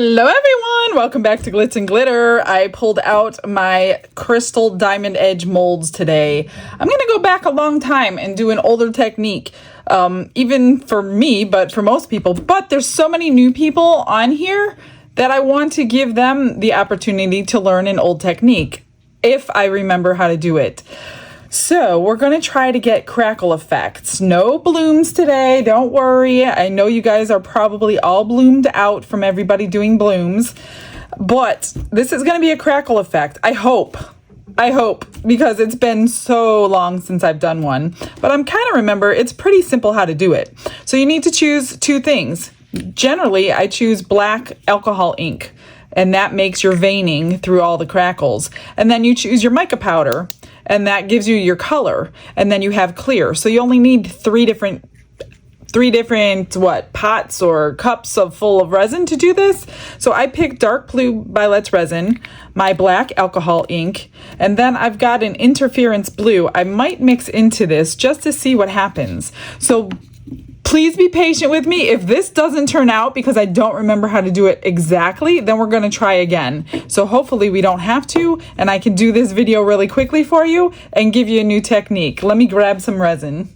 Hello everyone, welcome back to Glitz and Glitter. I pulled out my crystal diamond edge molds today. I'm gonna go back a long time and do an older technique, even for me, but for most people. But there's so many new people on here that I want to give them the opportunity to learn an old technique, if I remember how to do it. So we're going to try to get crackle effects. No blooms today, don't worry. I know you guys are probably all bloomed out from everybody doing blooms, but this is going to be a crackle effect. I hope, because it's been so long since I've done one, but I'm kind of remember it's pretty simple how to do it. So you need to choose two things. Generally, I choose black alcohol ink, and that makes your veining through all the crackles. And then you choose your mica powder, and that gives you your color. And then you have clear. So you only need three different pots or cups full of resin to do this. So I picked dark blue Violet's resin, my black alcohol ink, and then I've got an interference blue I might mix into this just to see what happens. So please be patient with me. If this doesn't turn out because I don't remember how to do it exactly, then we're going to try again. So hopefully we don't have to, and I can do this video really quickly for you and give you a new technique. Let me grab some resin.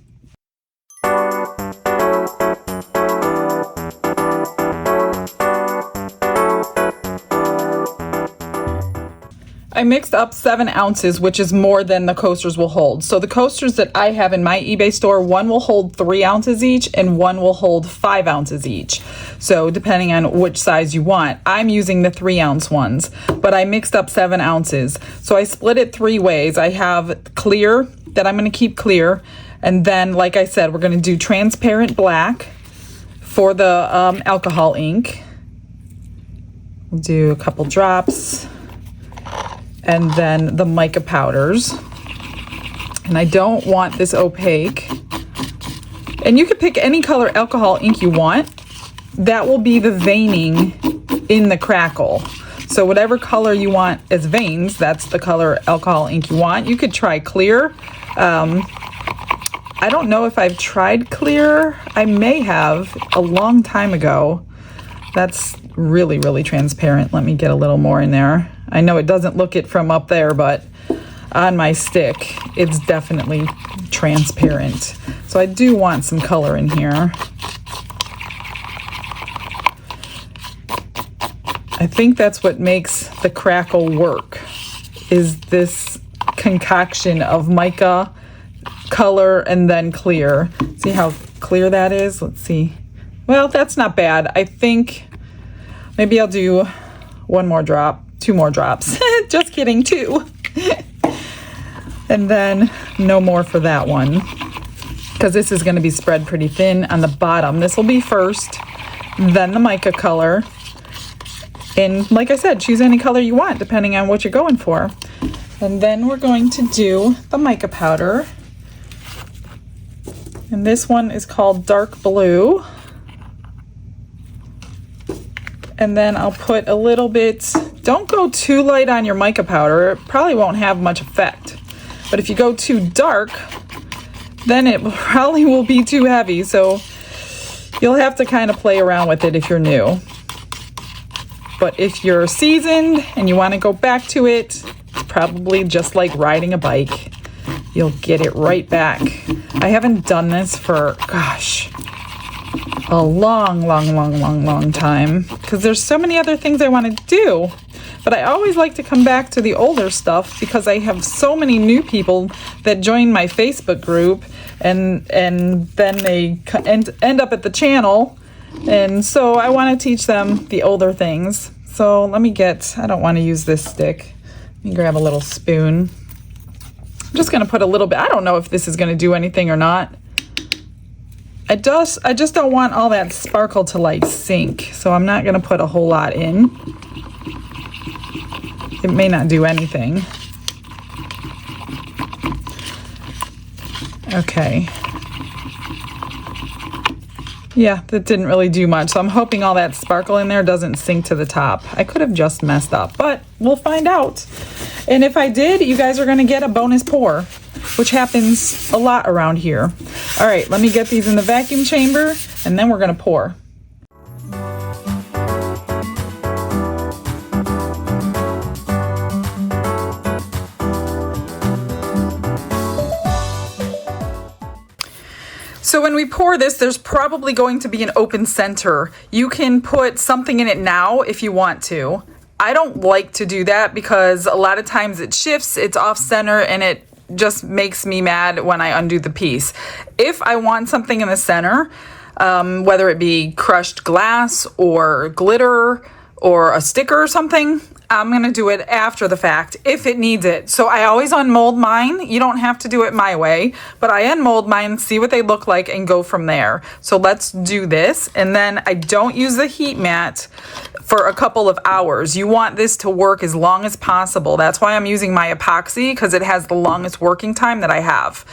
I mixed up 7 ounces, which is more than the coasters will hold. So the coasters that I have in my eBay store, one will hold 3 ounces each and one will hold 5 ounces each. So depending on which size you want, I'm using the 3-ounce ones, but I mixed up 7 ounces. So I split it 3 ways. I have clear that I'm going to keep clear. And then, like I said, we're going to do transparent black for the alcohol ink. We'll do a couple drops. And then the mica powders. And I don't want this opaque. And you could pick any color alcohol ink you want. That will be the veining in the crackle. So whatever color you want as veins, that's the color alcohol ink you want. You could try clear. I don't know if I've tried clear. I may have a long time ago. That's really, really transparent. Let me get a little more in there. I know it doesn't look it from up there, but on my stick, it's definitely transparent. So I do want some color in here. I think that's what makes the crackle work, is this concoction of mica, color, and then clear. See how clear that is? Let's see. Well, that's not bad. I think maybe I'll do 1 more drop. 2 more drops. Just kidding, 2. And then no more for that one, because this is going to be spread pretty thin on the bottom. This will be first, then the mica color. And like I said, choose any color you want depending on what you're going for. And then we're going to do the mica powder. And this one is called dark blue. And then I'll put a little bit, don't go too light on your mica powder. It probably won't have much effect. But if you go too dark, then it probably will be too heavy. So you'll have to kind of play around with it if you're new. But if you're seasoned and you want to go back to it, probably just like riding a bike, you'll get it right back. I haven't done this for, gosh, a long time, because there's so many other things I want to do. But I always like to come back to the older stuff because I have so many new people that join my Facebook group, and then they end up at the channel, and so I want to teach them the older things. So let me get, I don't want to use this stick. Let me grab a little spoon. I'm just going to put a little bit. I don't know if this is going to do anything or not. I just don't want all that sparkle to like sink, so I'm not going to put a whole lot in. It may not do anything. Okay. Yeah, that didn't really do much, so I'm hoping all that sparkle in there doesn't sink to the top. I could have just messed up, but we'll find out. And if I did, you guys are going to get a bonus pour, which happens a lot around here. All right, let me get these in the vacuum chamber, and then we're going to pour. So when we pour this, there's probably going to be an open center. You can put something in it now if you want to. I don't like to do that because a lot of times it shifts, it's off center, and it just makes me mad when I undo the piece. If I want something in the center, whether it be crushed glass or glitter or a sticker or something, I'm going to do it after the fact if it needs it. So I always unmold mine. You don't have to do it my way, but I unmold mine, see what they look like, and go from there. So let's do this. And then I don't use the heat mat for a couple of hours. You want this to work as long as possible. That's why I'm using my epoxy, because it has the longest working time that I have.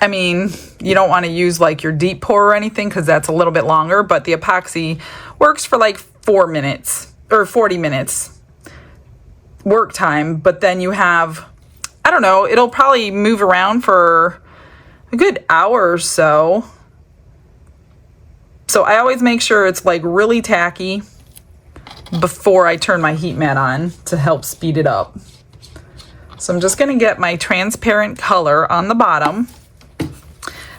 I mean, you don't want to use like your deep pour or anything because that's a little bit longer, but the epoxy works for like 4 minutes or 40 minutes work time. But then you have, I don't know, it'll probably move around for a good hour or so. So I always make sure it's like really tacky before I turn my heat mat on to help speed it up. So I'm just going to get my transparent color on the bottom.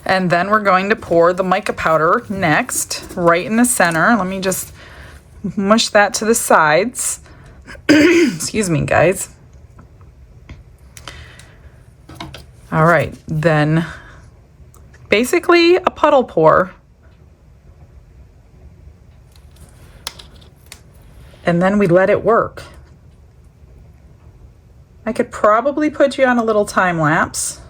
And then we're going to pour the mica powder next, right in the center. Let me just mush that to the sides. Excuse me, guys. All right, then basically a puddle pour. And then we let it work. I could probably put you on a little time lapse.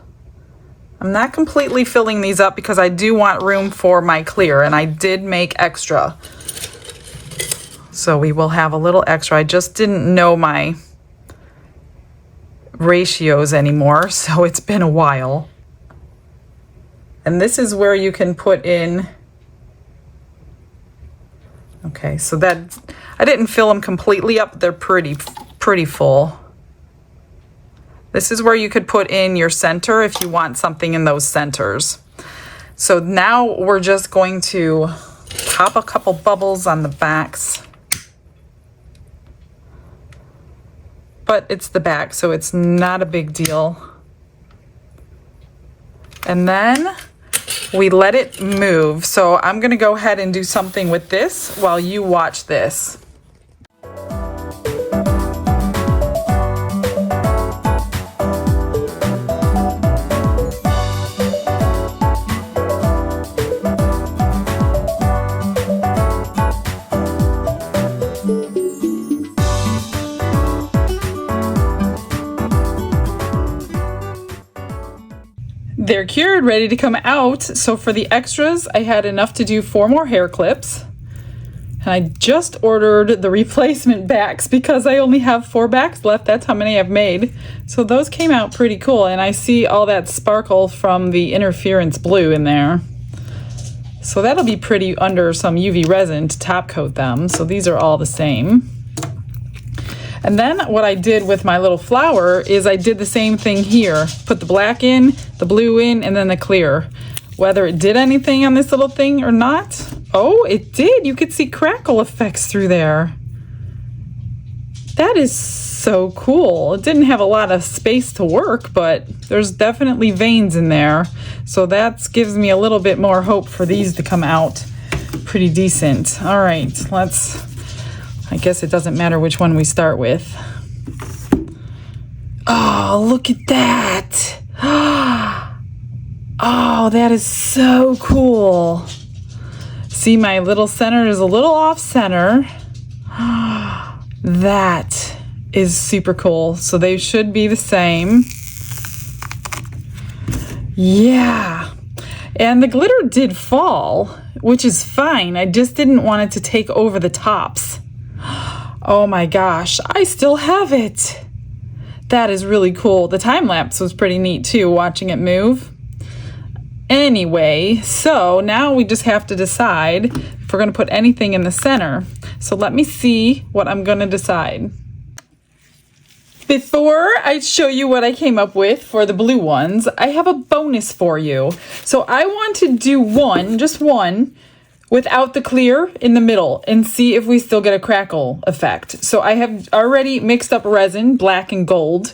I'm not completely filling these up because I do want room for my clear, and I did make extra. So we will have a little extra. I just didn't know my ratios anymore, so it's been a while. And this is where you can put in, okay, so that, I didn't fill them completely up, they're pretty full. This is where you could put in your center if you want something in those centers. So now we're just going to pop a couple bubbles on the backs. But it's the back, so it's not a big deal. And then we let it move. So I'm gonna go ahead and do something with this while you watch this. They're cured, ready to come out. So for the extras, I had enough to do 4 more hair clips. And I just ordered the replacement backs because I only have 4 backs left. That's how many I've made. So those came out pretty cool. And I see all that sparkle from the interference blue in there. So that'll be pretty under some UV resin to top coat them. So these are all the same. And then what I did with my little flower is I did the same thing here. Put the black in, the blue in, and then the clear. Whether it did anything on this little thing or not. Oh, it did. You could see crackle effects through there. That is so cool. It didn't have a lot of space to work, but there's definitely veins in there. So that gives me a little bit more hope for these to come out pretty decent. All right, I guess it doesn't matter which one we start with. Oh, look at that. Oh, that is so cool. See, my little center is a little off center. That is super cool. So they should be the same. Yeah. And the glitter did fall, which is fine. I just didn't want it to take over the tops. Oh my gosh, I still have it. That is really cool. The time lapse was pretty neat too, watching it move. Anyway, so now we just have to decide if we're going to put anything in the center. So let me see what I'm going to decide. Before I show you what I came up with for the blue ones, I have a bonus for you. So I want to do one, just one, without the clear in the middle and see if we still get a crackle effect. So I have already mixed up resin, black and gold.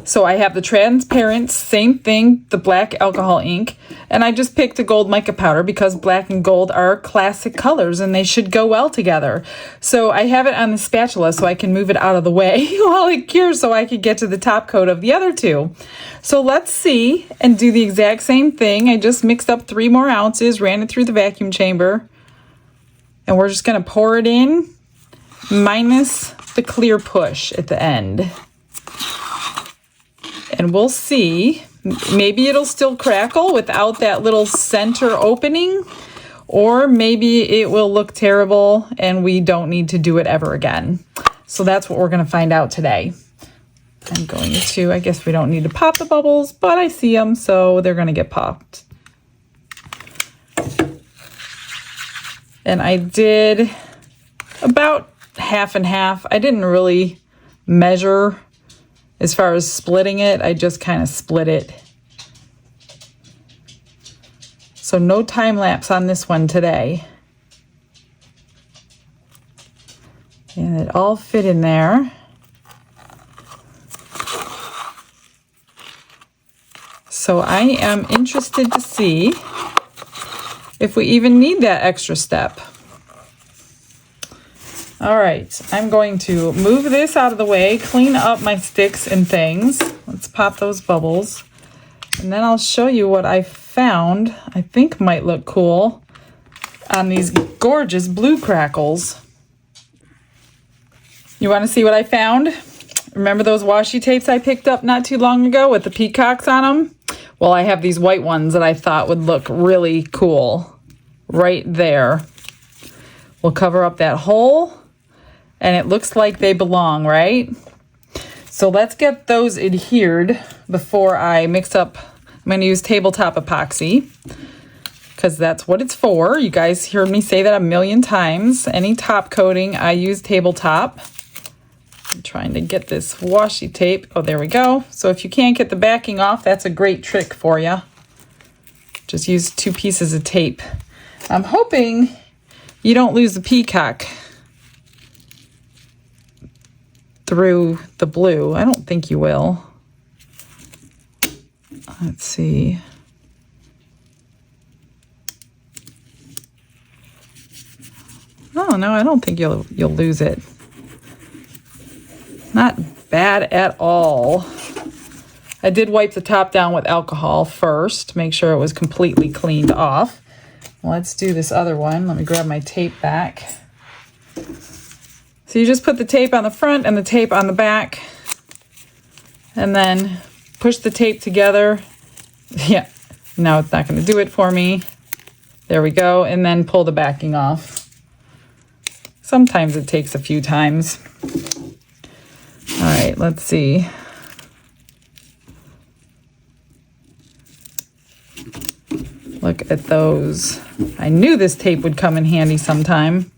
So I have the transparent, same thing, the black alcohol ink, and I just picked a gold mica powder because black and gold are classic colors and they should go well together. So I have it on the spatula so I can move it out of the way while it cures so I could get to the top coat of the other two. So let's see and do the exact same thing. I just mixed up 3 more ounces, ran it through the vacuum chamber, and we're just going to pour it in, minus the clear push at the end. And we'll see, maybe it'll still crackle without that little center opening, or maybe it will look terrible and we don't need to do it ever again. So that's what we're going to find out today. I'm going to, I guess we don't need to pop the bubbles, but I see them, so they're going to get popped. And I did about half and half. I didn't really measure as far as splitting it. I just kind of split it. So no time lapse on this one today. And it all fit in there. So I am interested to see if we even need that extra step. All right, I'm going to move this out of the way, clean up my sticks and things. Let's pop those bubbles. And then I'll show you what I found, I think might look cool on these gorgeous blue crackles. You want to see what I found? Remember those washi tapes I picked up not too long ago with the peacocks on them? Well, I have these white ones that I thought would look really cool right there. We'll cover up that hole. And it looks like they belong, right? So let's get those adhered before I mix up. I'm going to use tabletop epoxy because that's what it's for. You guys heard me say that a million times. Any top coating, I use tabletop. I'm trying to get this washi tape. Oh, there we go. So if you can't get the backing off, that's a great trick for you. Just use 2 pieces of tape. I'm hoping you don't lose the peacock through the blue. I don't think you will. Let's see. Oh no, I don't think you'll lose it. Not bad at all. I did wipe the top down with alcohol first, make sure it was completely cleaned off. Let's do this other one. Let me grab my tape back. So you just put the tape on the front and the tape on the back, and then push the tape together. Yeah, now it's not going to do it for me. There we go, and then pull the backing off. Sometimes it takes a few times. All right, let's see. Look at those. I knew this tape would come in handy sometime.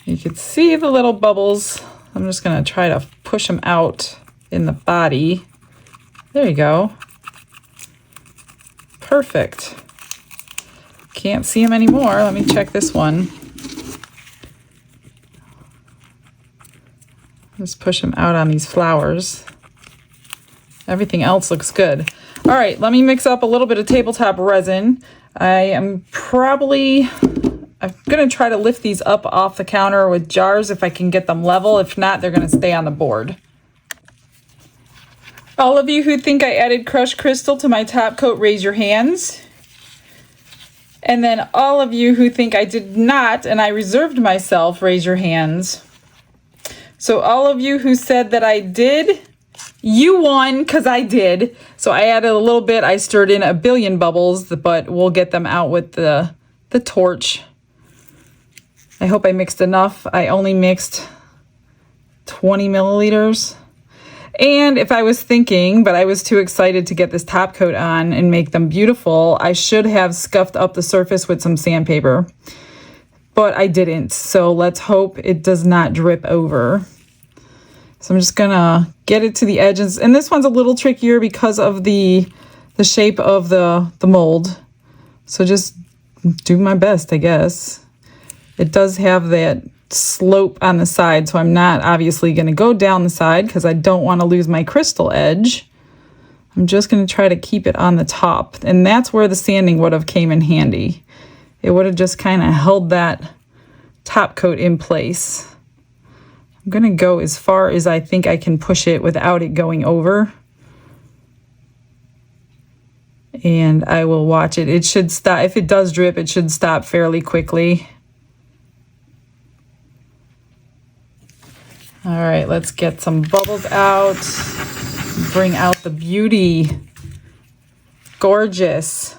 You can see the little bubbles. I'm just going to try to push them out in the body. There you go. Perfect. Can't see them anymore. Let me check this one. Just push them out on these flowers. Everything else looks good. All right, let me mix up a little bit of tabletop resin. I'm going to try to lift these up off the counter with jars if I can get them level. If not, they're going to stay on the board. All of you who think I added crushed crystal to my top coat, raise your hands. And then all of you who think I did not and I reserved myself, raise your hands. So all of you who said that I did, you won because I did. So I added a little bit. I stirred in a billion bubbles, but we'll get them out with the torch. I hope I mixed enough. I only mixed 20 milliliters. And if I was thinking, but I was too excited to get this top coat on and make them beautiful, I should have scuffed up the surface with some sandpaper. But I didn't. So let's hope it does not drip over. So I'm just gonna get it to the edges. And this one's a little trickier because of the shape of the mold. So just do my best, I guess. It does have that slope on the side, so I'm not obviously going to go down the side because I don't want to lose my crystal edge. I'm just going to try to keep it on the top, and that's where the sanding would have came in handy. It would have just kind of held that top coat in place. I'm going to go as far as I think I can push it without it going over. And I will watch it. It should stop. If it does drip, it should stop fairly quickly. All right, let's get some bubbles out. Bring out the beauty. Gorgeous.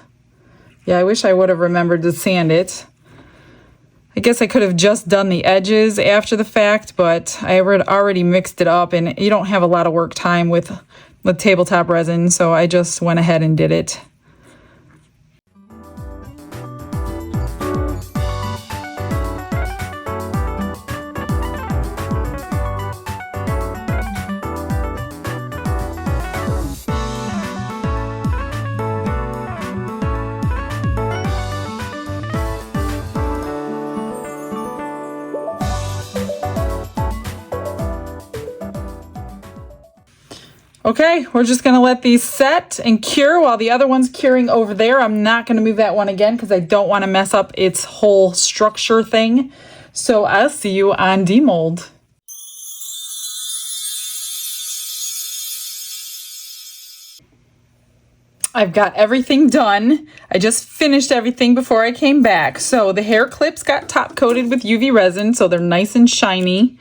Yeah, I wish I would have remembered to sand it. I guess I could have just done the edges after the fact, but I had already mixed it up, and you don't have a lot of work time with tabletop resin, so I just went ahead and did it. Okay, we're just gonna let these set and cure while the other one's curing over there. I'm not gonna move that one again because I don't wanna mess up its whole structure thing. So I'll see you on demold. I've got everything done. I just finished everything before I came back. So the hair clips got top coated with UV resin, so they're nice and shiny.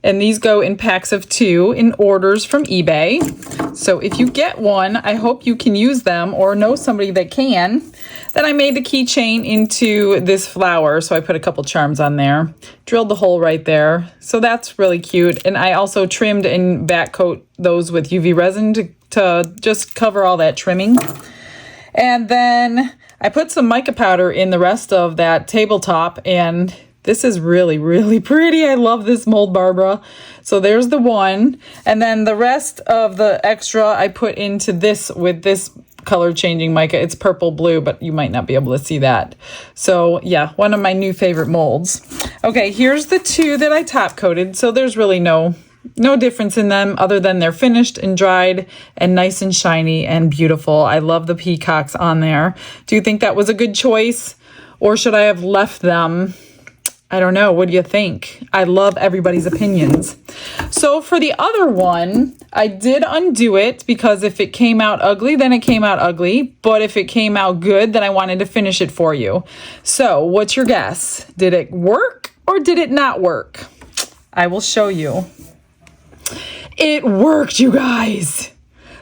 And these go in packs of 2 in orders from eBay. So if you get one, I hope you can use them or know somebody that can. Then I made the keychain into this flower. So I put a couple charms on there, drilled the hole right there. So that's really cute. And I also trimmed and back coat those with UV resin to just cover all that trimming. And then I put some mica powder in the rest of that tabletop, and this is really, really pretty. I love this mold, Barbara. So there's the one. And then the rest of the extra I put into this with this color changing mica. It's purple blue, but you might not be able to see that. So yeah, one of my new favorite molds. Okay, here's the 2 that I top coated. So there's really no difference in them other than they're finished and dried and nice and shiny and beautiful. I love the peacocks on there. Do you think that was a good choice, or should I have left them? I don't know. What do you think? I love everybody's opinions. So for the other one, I did undo it because if it came out ugly, then it came out ugly. But if it came out good, then I wanted to finish it for you. So what's your guess? Did it work or did it not work? I will show you. It worked, you guys.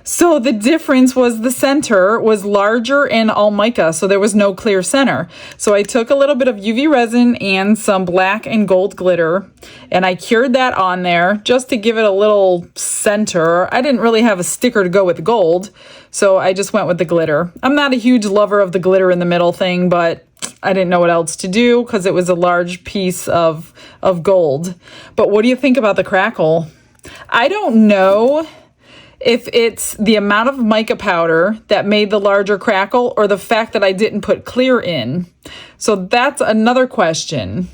So the difference was the center was larger and all mica, so there was no clear center. So I took a little bit of UV resin and some black and gold glitter, and I cured that on there just to give it a little center. I didn't really have a sticker to go with gold, so I just went with the glitter. I'm not a huge lover of the glitter in the middle thing, but I didn't know what else to do because it was a large piece of gold. But what do you think about the crackle? I don't know if it's the amount of mica powder that made the larger crackle or the fact that I didn't put clear in. So that's another question.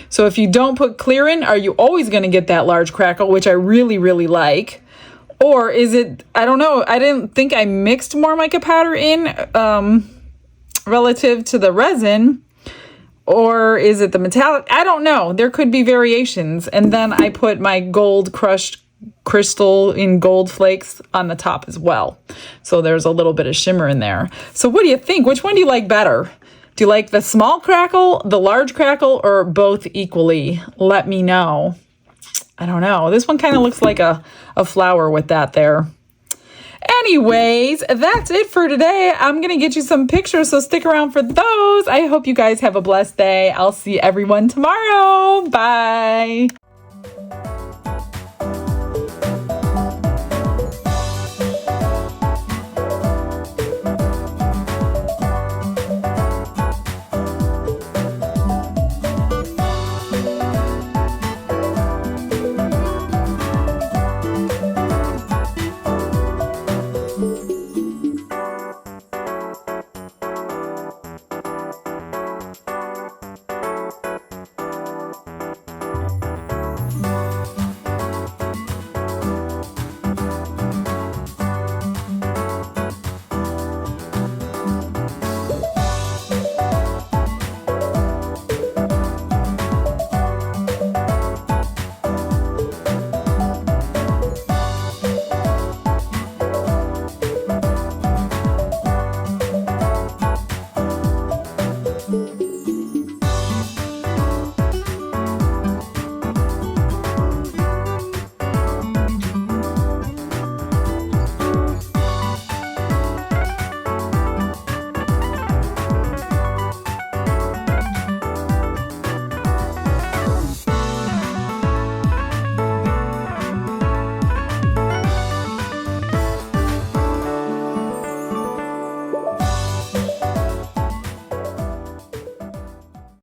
So if you don't put clear in, are you always going to get that large crackle, which I really, really like? Or is it, I don't know, I didn't think I mixed more mica powder in relative to the resin. Or is it the metallic? I don't know. There could be variations. And then I put my gold crushed crystal in gold flakes on the top as well. So there's a little bit of shimmer in there. So what do you think? Which one do you like better? Do you like the small crackle, the large crackle, or both equally? Let me know. I don't know. This one kind of looks like a flower with that there. Anyways, that's it for today. I'm going to get you some pictures, so stick around for those. I hope you guys have a blessed day. I'll see everyone tomorrow. Bye.